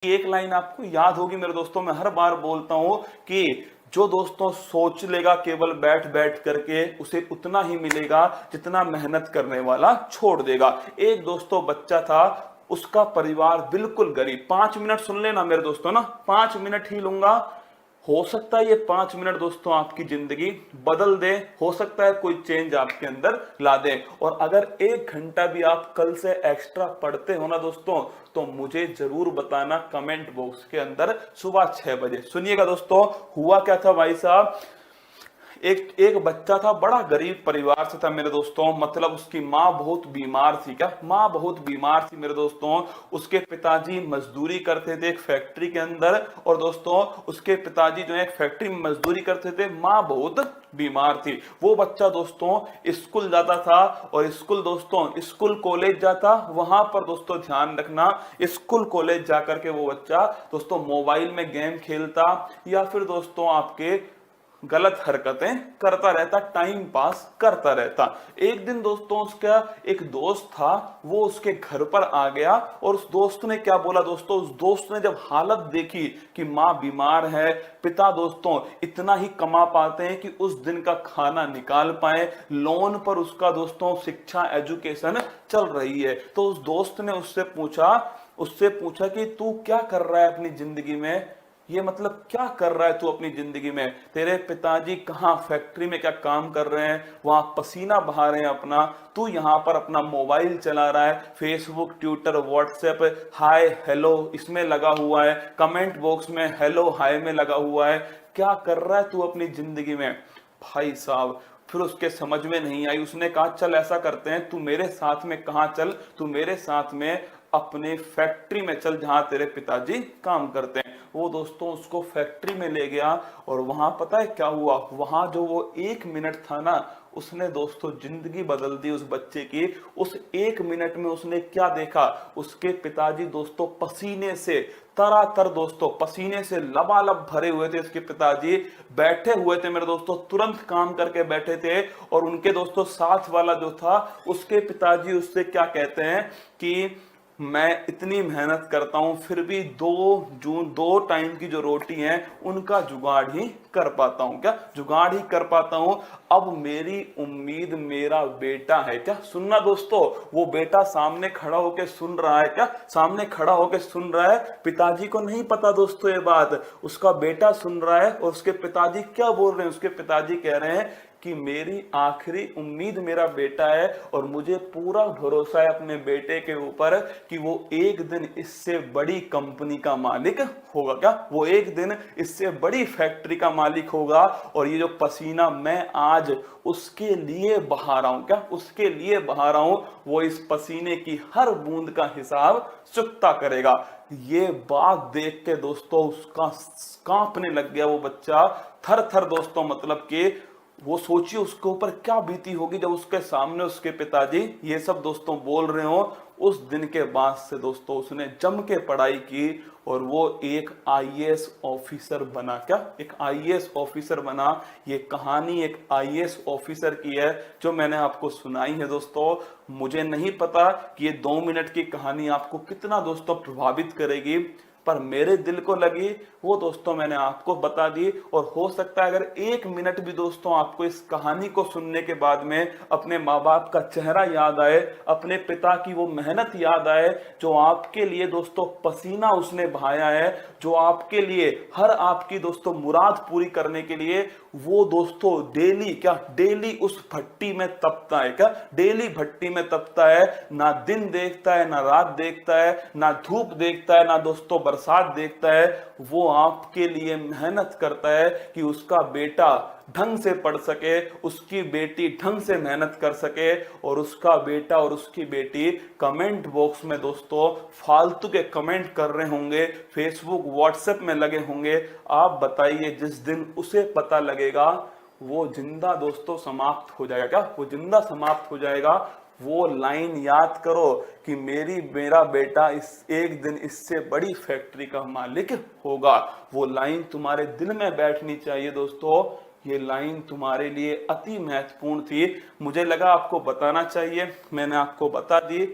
एक लाइन आपको याद होगी मेरे दोस्तों, मैं हर बार बोलता हूं कि जो दोस्तों सोच लेगा केवल बैठ बैठ करके, उसे उतना ही मिलेगा जितना मेहनत करने वाला छोड़ देगा। एक दोस्तों बच्चा था, उसका परिवार बिल्कुल गरीब। 5 मिनट सुन लेना मेरे दोस्तों ना, 5 मिनट ही लूंगा। हो सकता है ये 5 मिनट दोस्तों आपकी जिंदगी बदल दे, हो सकता है कोई चेंज आपके अंदर ला दे। और अगर 1 घंटा भी आप कल से एक्स्ट्रा पढ़ते हो ना दोस्तों, तो मुझे जरूर बताना कमेंट बॉक्स के अंदर सुबह 6 बजे। सुनिएगा दोस्तों, हुआ क्या था भाई साहब, एक एक बच्चा था, बड़ा गरीब परिवार से था मेरे दोस्तों। मतलब उसकी माँ बहुत बीमार थी। क्या माँ बहुत बीमार थी मेरे दोस्तों। उसके पिताजी मजदूरी करते थे एक फैक्ट्री के अंदर, और दोस्तों उसके पिताजी जो है एक फैक्ट्री में मजदूरी करते थे, माँ बहुत बीमार थी। वो बच्चा दोस्तों स्कूल जाता था, और स्कूल दोस्तों स्कूल कॉलेज जाता। वहां पर दोस्तों ध्यान रखना, स्कूल कॉलेज जाकर के वो बच्चा दोस्तों मोबाइल में गेम खेलता, या फिर दोस्तों आपके गलत हरकतें करता रहता, टाइम पास करता रहता। एक दिन दोस्तों उसका एक दोस्त था, वो उसके घर पर आ गया, और उस दोस्त ने क्या बोला दोस्तों, उस दोस्त ने जब हालत देखी कि माँ बीमार है, पिता दोस्तों इतना ही कमा पाते हैं कि उस दिन का खाना निकाल पाए, लोन पर उसका दोस्तों शिक्षा एजुकेशन चल रही है, तो उस दोस्त ने उससे पूछा कि तू क्या कर रहा है अपनी जिंदगी में, ये मतलब क्या कर रहा है तू अपनी जिंदगी में, तेरे पिताजी कहाँ फैक्ट्री में क्या काम कर रहे हैं, वहां पसीना बहा रहे हैं अपना, तू यहाँ पर अपना मोबाइल चला रहा है, Facebook Twitter WhatsApp hi hello इसमें लगा हुआ है, कमेंट बॉक्स में हेलो हाय में लगा हुआ है, क्या कर रहा है तू अपनी जिंदगी में। भाई साहब फिर उसके समझ में नहीं आई, उसने कहा चल ऐसा करते हैं, तू मेरे साथ में कहाँ चल, तू मेरे साथ में अपने फैक्ट्री में चल जहां तेरे पिताजी काम करते हैं। वो दोस्तों उसको फैक्ट्री में ले गया, और वहां पता है क्या हुआ, वहां जो वो 1 मिनट था ना, उसने दोस्तों जिंदगी बदल दी उस बच्चे की। उस 1 मिनट में उसने क्या देखा, उसके पिताजी दोस्तों पसीने से तरातर दोस्तों पसीने से लबालब भरे हुए थे, उसके पिताजी बैठे हुए थे मेरे दोस्तों, तुरंत काम करके बैठे थे। और उनके दोस्तों साथ वाला जो था, उसके पिताजी उससे क्या कहते हैं कि मैं इतनी मेहनत करता हूं फिर भी दो टाइम की जो रोटी है उनका जुगाड़ ही कर पाता हूं, क्या जुगाड़ ही कर पाता हूं। अब मेरी उम्मीद मेरा बेटा है। क्या सुनना दोस्तों, वो बेटा सामने खड़ा होकर सुन रहा है, क्या सामने खड़ा होकर सुन रहा है, पिताजी को नहीं पता दोस्तों ये बात, उसका बेटा सुन रहा है। और उसके पिताजी क्या बोल रहे हैं, उसके पिताजी कह रहे हैं कि मेरी आखिरी उम्मीद मेरा बेटा है, और मुझे पूरा भरोसा है अपने बेटे के ऊपर कि वो एक दिन इससे बड़ी कंपनी का मालिक होगा। क्या वो एक दिन इससे बड़ी फैक्ट्री का मालिक होगा, और ये जो पसीना मैं आज उसके लिए बहा रहा हूं, क्या उसके लिए बहा रहा हूं, वो इस पसीने की हर बूंद का हिसाब चुकता करेगा। ये बात देख के दोस्तों उसका कांपने लग गया वो बच्चा, थर थर दोस्तों। मतलब कि वो सोचिए उसके ऊपर क्या बीती होगी जब उसके सामने उसके पिताजी ये सब दोस्तों बोल रहे हो। उस दिन के बाद से दोस्तों उसने जम के पढ़ाई की, और वो एक आईएएस ऑफिसर बना। क्या एक आईएएस ऑफिसर बना। ये कहानी एक आईएएस ऑफिसर की है जो मैंने आपको सुनाई है दोस्तों। मुझे नहीं पता कि ये 2 मिनट की कहानी आपको कितना दोस्तों प्रभावित करेगी, पर मेरे दिल को लगी वो दोस्तों मैंने आपको बता दी। और हो सकता है अगर 1 मिनट भी दोस्तों आपको इस कहानी को सुनने के बाद में अपने माँ बाप का चेहरा याद आए, अपने पिता की वो मेहनत याद आए, जो आपके लिए दोस्तों पसीना उसने बहाया है, जो आपके लिए हर आपकी दोस्तों मुराद पूरी करने के लिए वो दोस्तों डेली उस भट्टी में तपता है। क्या डेली भट्टी में तपता है, ना दिन देखता है ना रात देखता है, ना धूप देखता है ना दोस्तों बरसात देखता है। वो आपके लिए मेहनत करता है कि उसका बेटा ढंग से पढ़ सके, उसकी बेटी ढंग से मेहनत कर सके, और उसका बेटा और उसकी बेटी कमेंट बॉक्स में दोस्तों फालतू के कमेंट कर रहे होंगे, फेसबुक व्हाट्सएप में लगे होंगे। आप बताइए जिस दिन उसे पता लगेगा वो जिंदा दोस्तों समाप्त हो जाएगा। क्या वो जिंदा समाप्त हो जाएगा। वो लाइन याद करो कि मेरा बेटा इस एक दिन इससे बड़ी फैक्ट्री का मालिक होगा। वो लाइन तुम्हारे दिल में बैठनी चाहिए दोस्तों। ये लाइन तुम्हारे लिए अति महत्वपूर्ण थी, मुझे लगा आपको बताना चाहिए, मैंने आपको बता दी।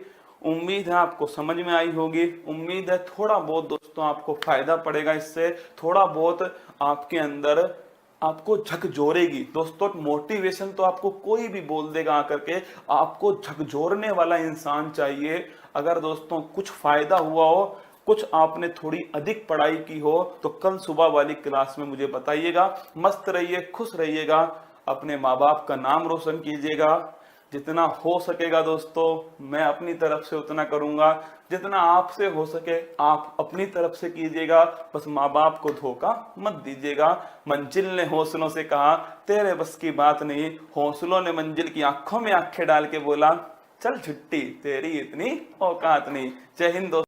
उम्मीद है आपको समझ में आई होगी। उम्मीद है थोड़ा बहुत दोस्तों आपको फायदा पड़ेगा इससे, थोड़ा बहुत आपके अंदर आपको झकझोरेगी। दोस्तों मोटिवेशन तो आपको कोई भी बोल देगा आकर के, आपको झकझोरने वाला इंसान चाहिए। अगर दोस्तों कुछ फायदा हुआ हो, कुछ आपने थोड़ी अधिक पढ़ाई की हो, तो कल सुबह वाली क्लास में मुझे बताइएगा। मस्त रहिए, खुश रहिएगा, अपने माँ बाप का नाम रोशन कीजिएगा। जितना हो सकेगा दोस्तों मैं अपनी तरफ से उतना करूंगा, जितना आपसे हो सके आप अपनी तरफ से कीजिएगा। बस माँ बाप को धोखा मत दीजिएगा। मंजिल ने हौसलों से कहा तेरे बस की बात नहीं, हौसलों ने मंजिल की आंखों में आंखें डाल के बोला चल छुट्टी, तेरी इतनी औकात नहीं। जय हिंद दोस्तों।